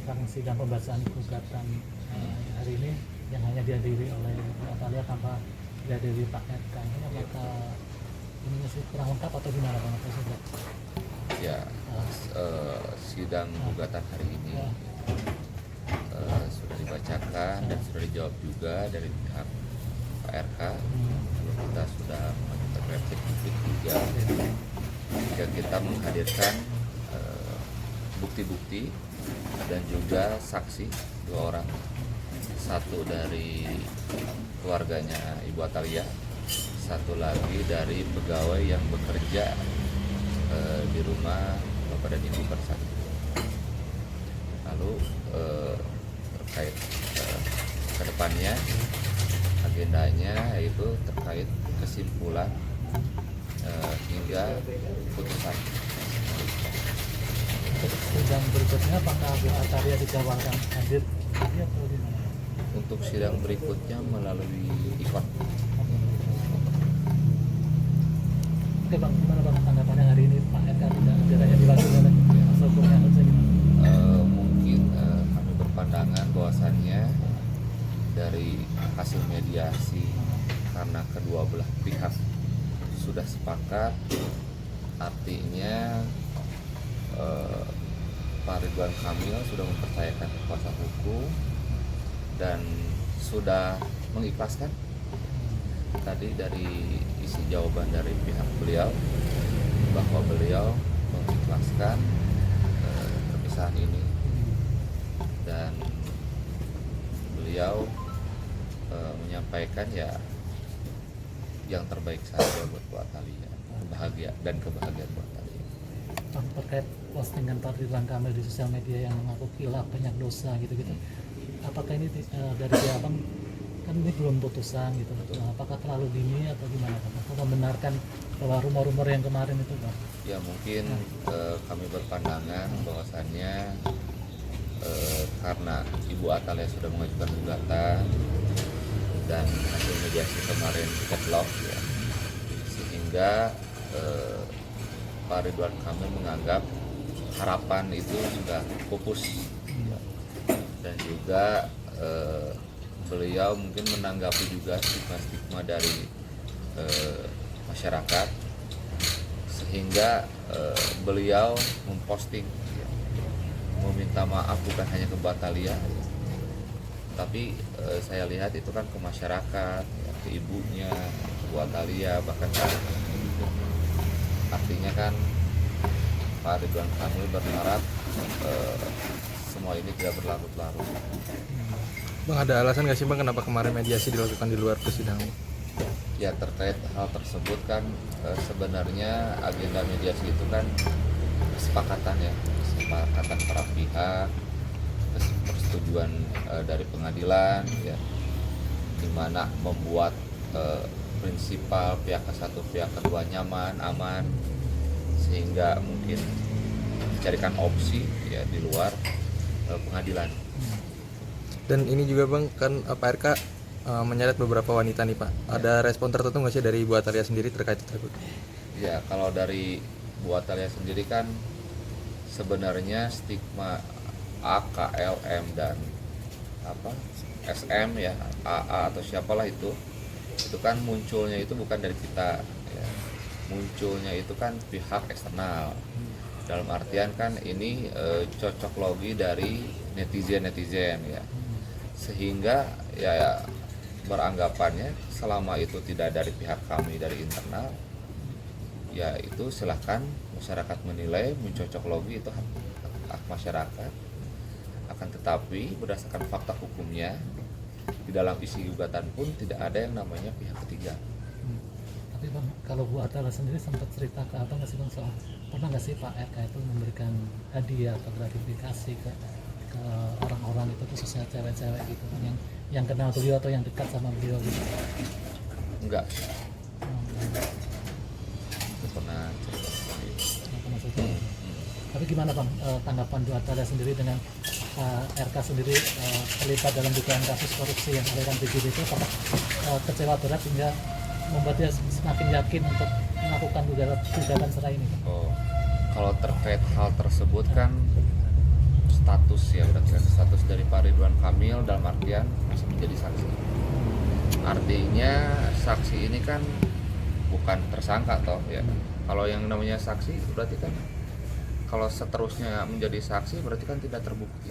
tentang sidang pembahasan gugatan hari ini yang hanya dihadiri oleh Bu Atalia tanpa dihadiri Pak RK, ini apakah ini masih kurang lengkap atau gimana Pak Presiden? Ya, sidang gugatan hari ini sudah dibacakan dan sudah dijawab juga dari pihak Pak RK. Kita sudah mengajukan replik 3 jika kita menghadirkan bukti-bukti dan juga saksi 2 orang, satu dari keluarganya Ibu Atalia, satu lagi dari pegawai yang bekerja di rumah Bapak dan Ibu pada saat itu. Lalu terkait kedepannya agendanya yaitu terkait kesimpulan hingga putusan. Untuk sidang berikutnya apakah Bu Atalia dijadwalkan hadir atau gimana? Untuk sidang berikutnya melalui ikon. Oke Bang, gimana Bang tanggapannya hari ini Pak RK tidak hadir, hanya diwakili oleh kuasa hukumnya atau gimana? Mungkin kami berpandangan bahwasannya dari hasil mediasi karena kedua belah pihak sudah sepakat, artinya Pak Ridwan Kamil sudah mempercayakan kuasa hukum dan sudah mengikhlaskan. Tadi dari isi jawaban dari pihak beliau bahwa beliau mengikhlaskan perpisahan ini dan beliau menyampaikan ya yang terbaik saja buat Bu Atalia, kebahagiaan Bu Atalia. Terkait postingan Pak Ridwan Kamil di sosial media yang mengaku khilaf banyak dosa gitu-gitu, apakah ini dari pihak Abang kan ini belum putusan gitu, apakah terlalu dini atau gimana Pak? Atau membenarkan bahwa rumor-rumor yang kemarin itu Pak? Ya mungkin kami berpandangan bahwasannya karena Ibu Atalia sudah mengajukan gugatan dan hasil mediasi kemarin deadlock ya, sehingga Pak Ridwan Kamil menganggap harapan itu sudah pupus dan juga beliau mungkin menanggapi juga stigma-stigma dari masyarakat sehingga beliau memposting meminta maaf bukan hanya ke Bu Atalia tapi saya lihat itu kan ke masyarakat ya, ke ibunya, ke Bu Atalia, bahkan ke artinya kan Pak Ridwan Kamil berharap semua ini tidak berlarut-larut. Bang, ada alasan nggak sih Bang kenapa kemarin mediasi dilakukan di luar persidangan? Ya terkait hal tersebut kan sebenarnya agenda mediasi itu kan kesepakatan para pihak, persetujuan dari pengadilan ya, dimana membuat prinsipal pihak satu pihak kedua nyaman, aman, sehingga mungkin dicarikan opsi ya di luar pengadilan. Dan ini juga Bang kan Pak RK menyeret beberapa wanita nih Pak. Ada respon tertentu nggak sih dari Ibu Atalia sendiri terkait tersebut? Ya kalau dari Bu Atalia sendiri kan sebenarnya stigma A, K, L, M dan SM ya, AA atau siapalah itu kan munculnya itu bukan dari kita ya. Munculnya itu kan pihak eksternal. Dalam artian kan ini cocok logi dari netizen ya. Sehingga ya beranggapannya selama itu tidak dari pihak kami dari internal ya itu silahkan masyarakat menilai mencocok logi itu hak masyarakat, akan tetapi berdasarkan fakta hukumnya di dalam isi gugatan pun tidak ada yang namanya pihak ketiga. Tapi Bang, kalau Bu Atalia sendiri sempat cerita ke Abang nggak sih Bang soal pernah nggak sih Pak RK itu memberikan hadiah atau gratifikasi ke orang-orang itu khususnya cewek-cewek gitu kan yang kenal beliau atau yang dekat sama beliau gitu? Enggak. Itu pernah cerita seperti itu. Tapi gimana Bang tanggapan Bu Atalia sendiri dengan RK sendiri terlibat dalam dugaan kasus korupsi yang aliran BJB itu, apakah kecewa berat hingga membuat dia semakin yakin untuk melakukan gugatan cerai ini? Oh, kalau terkait hal tersebut kan status ya berarti kan status dari Pak Ridwan Kamil dalam artian masih menjadi saksi. Artinya saksi ini kan bukan tersangka toh ya. Kalau yang namanya saksi berarti kan kalau seterusnya menjadi saksi berarti kan tidak terbukti.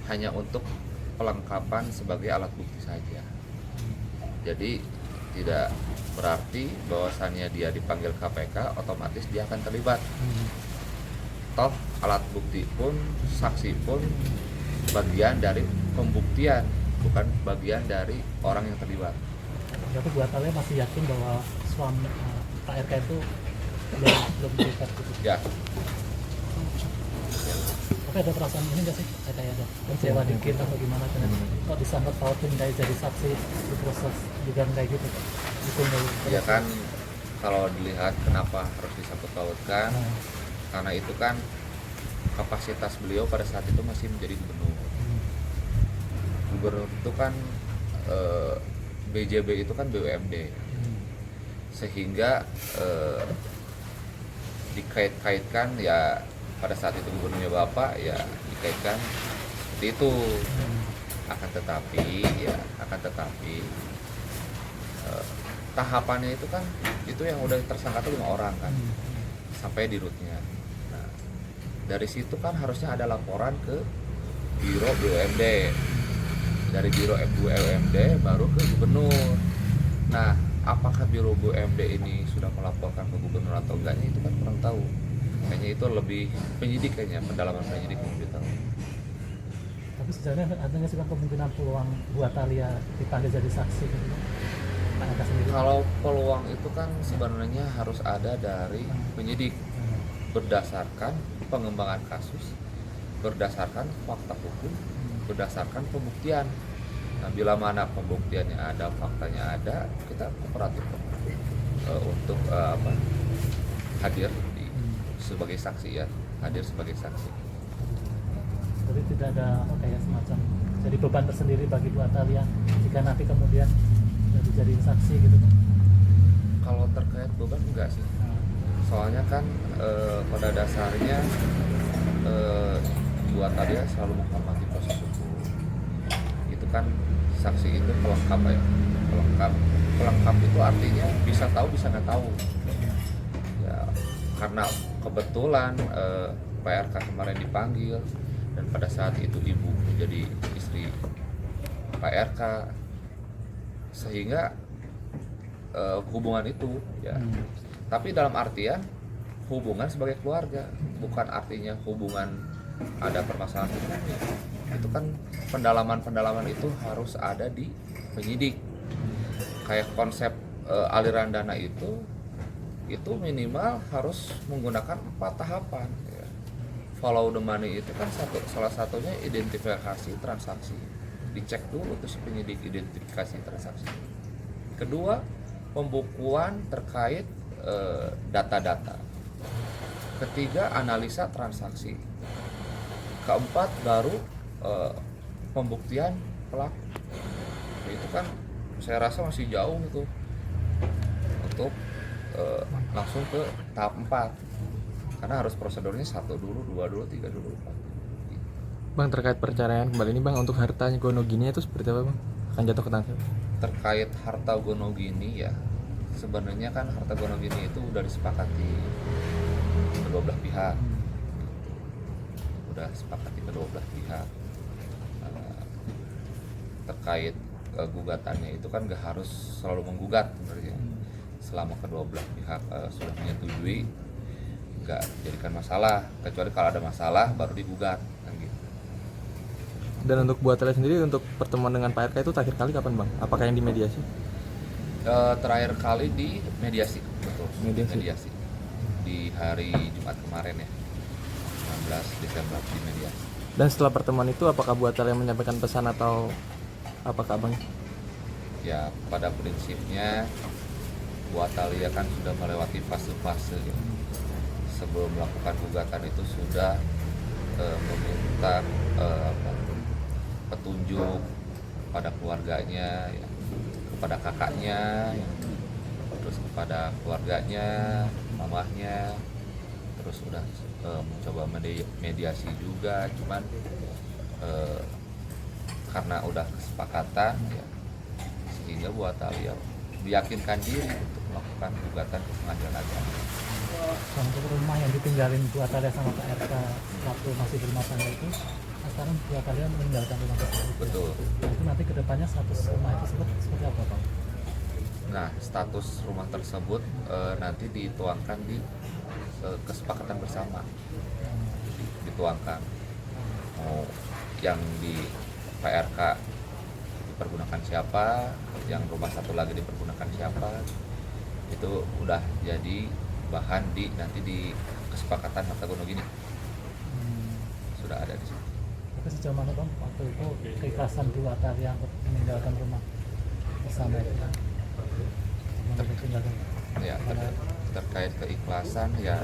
Hanya untuk pelengkapan sebagai alat bukti saja. Jadi tidak berarti bahwasannya dia dipanggil KPK otomatis dia akan terlibat. Toh alat bukti pun, saksi pun bagian dari pembuktian, bukan bagian dari orang yang terlibat. Berarti Bu Atalia masih yakin bahwa suami Pak RK itu belum terlibat gitu. Ya, Tapi ada perasaan ini nggak sih kayak ada kecewa dikit atau gimana kan? Kok disangkut pautin kayak jadi saksi di proses juga kayak gitu? Itu nggak? ya kan kalau dilihat kenapa harus disangkut pautkan, Nah, karena itu kan kapasitas beliau pada saat itu masih menjadi gubernur. Gubernur itu kan BJB itu kan BUMD, sehingga dikait-kaitkan ya pada saat itu gubernurnya Bapak ya dikaitkan seperti itu. Akan tetapi tahapannya itu kan itu yang udah tersangka itu 5 orang kan sampai di rootnya. Nah, dari situ kan harusnya ada laporan ke Biro BUMD, dari Biro BUMD baru ke gubernur. Nah, apakah Biro BUMD ini sudah melaporkan ke gubernur atau enggaknya itu kan kurang tahu. Kayaknya itu lebih penyidik, kayaknya pendalaman penyidik yang lebih tahu. tapi sebenarnya ada nggak sih Bang kemungkinan peluang Bu Atalia dipanggil jadi saksi gitu? Pak RK sendiri. Kalau peluang itu kan sebenarnya harus ada dari penyidik berdasarkan pengembangan kasus, berdasarkan fakta hukum, berdasarkan pembuktian. Nah, bila mana pembuktiannya ada, faktanya ada, kita kooperatif untuk hadir sebagai saksi ya, hadir sebagai saksi. Jadi tidak ada kayak semacam jadi beban tersendiri bagi Bu Atalia jika nanti kemudian jadi saksi gitu kan? Kalau terkait beban enggak sih, soalnya kan pada dasarnya Bu Atalia selalu menghormati proses hukum. Itu kan saksi itu pelengkap ya, pelengkap itu artinya bisa tahu bisa nggak tahu ya, karena kebetulan Pak RK kemarin dipanggil dan pada saat itu ibu menjadi istri Pak RK, sehingga hubungan itu ya. Tapi dalam artian hubungan sebagai keluarga, bukan artinya hubungan ada permasalahan hukumnya. Itu kan pendalaman itu harus ada di penyidik. Kayak konsep aliran dana itu minimal harus menggunakan 4 tahapan ya. Follow the money itu kan salah satunya identifikasi transaksi, dicek dulu tuh si penyidik identifikasi transaksi. Kedua, pembukuan terkait data-data. Ketiga, analisa transaksi. Keempat, baru pembuktian pelaku. Itu kan saya rasa masih jauh itu untuk langsung ke tahap 4, karena harus prosedurnya 1 dulu, 2 dulu, 3 dulu, 4. Bang, terkait perceraian kembali ini Bang, untuk hartanya Gonogini itu seperti apa Bang? Akan jatuh ke tangan siapa? Terkait harta Gonogini ya, sebenarnya kan harta Gonogini itu udah disepakati kedua belah pihak, udah sepakati kedua belah pihak. Terkait gugatannya itu kan gak harus selalu menggugat sebenarnya, selama kedua belah pihak sudah menyetujui, gak jadikan masalah, kecuali kalau ada masalah baru digugat kan gitu. Dan untuk Bu Atalia sendiri, untuk pertemuan dengan Pak RK itu terakhir kali kapan Bang? Apakah yang di mediasi? Terakhir kali di mediasi, betul. Mediasi. Di hari Jumat kemarin ya, 19 Desember di mediasi. Dan setelah pertemuan itu, apakah Bu Atalia menyampaikan pesan atau apakah Bang? Ya pada prinsipnya Bu Atalia kan sudah melewati fase-fase ya. Sebelum melakukan gugatan itu sudah meminta petunjuk pada keluarganya ya, kepada kakaknya ya, terus kepada keluarganya, mamahnya, terus sudah mencoba mediasi juga, cuman karena udah kesepakatan ya, sehingga Bu Atalia meyakinkan diri untuk melakukan gugatan ke pengadilan agama. Untuk rumah yang ditinggalin Bu Atalia sama Pak RK waktu masih berumah tangga itu, sekarang Bu Atalia meninggalkan rumah tersebut. Betul. Itu nanti kedepannya status rumah itu seperti apa Pak? Nah, status rumah tersebut nanti dituangkan di kesepakatan bersama, dituangkan mau yang di PRK dipergunakan siapa, yang rumah satu lagi dipergunakan siapa, itu udah jadi bahan nanti di kesepakatan harta gono gini sudah ada di situ. Tapi sejauh mana Bang waktu itu keikhlasan Bu Atalia untuk meninggalkan rumah bersama itu? Ya, terkait keikhlasan ya,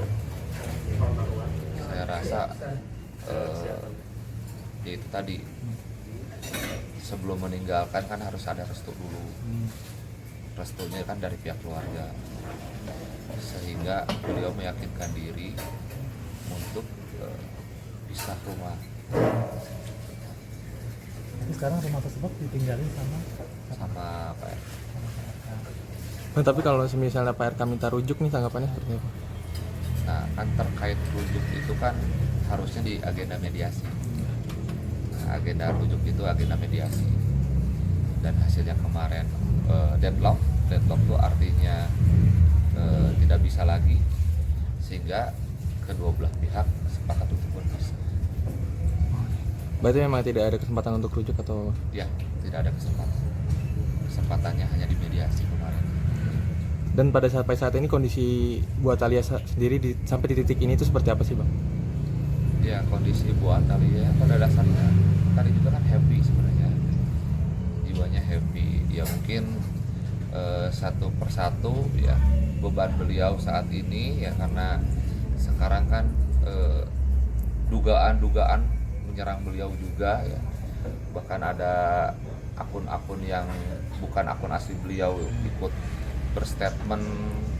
saya rasa ya itu tadi, sebelum meninggalkan kan harus ada restu dulu. Restunya kan dari pihak keluarga, sehingga beliau meyakinkan diri untuk pisah rumah. Tapi sekarang rumah tersebut ditinggalin Sama Pak RK. Nah, tapi kalau misalnya Pak RK minta rujuk nih tanggapannya seperti apa? Nah, kan terkait rujuk itu kan harusnya di agenda mediasi. Nah, agenda rujuk itu agenda mediasi. Dan hasilnya kemarin deadlock itu artinya tidak bisa lagi, sehingga kedua belah pihak sepakat untuk berpisah. Berarti memang tidak ada kesempatan untuk rujuk atau? Ya, tidak ada kesempatan. Kesempatannya hanya di mediasi kemarin. Dan pada sampai saat ini kondisi Bu Atalia sendiri sampai di titik ini itu seperti apa sih Bang? Ya, kondisi Bu Atalia pada dasarnya tadi juga kan happy sebenarnya, jiwanya happy. Ya mungkin satu persatu ya beban beliau saat ini ya, karena sekarang kan dugaan-dugaan menyerang beliau juga ya, bahkan ada akun-akun yang bukan akun asli beliau ikut berstatement,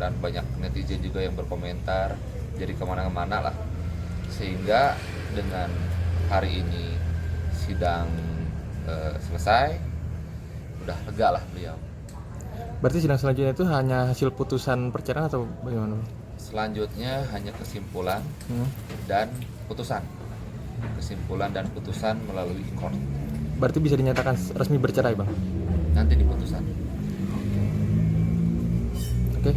dan banyak netizen juga yang berkomentar, jadi kemana-mana lah, sehingga dengan hari ini sidang selesai, udah lega lah beliau. Berarti sidang selanjutnya itu hanya hasil putusan perceraian atau bagaimana? Selanjutnya hanya kesimpulan dan putusan, kesimpulan dan putusan melalui court. Berarti bisa dinyatakan resmi bercerai Bang? Nanti di putusan. Oke.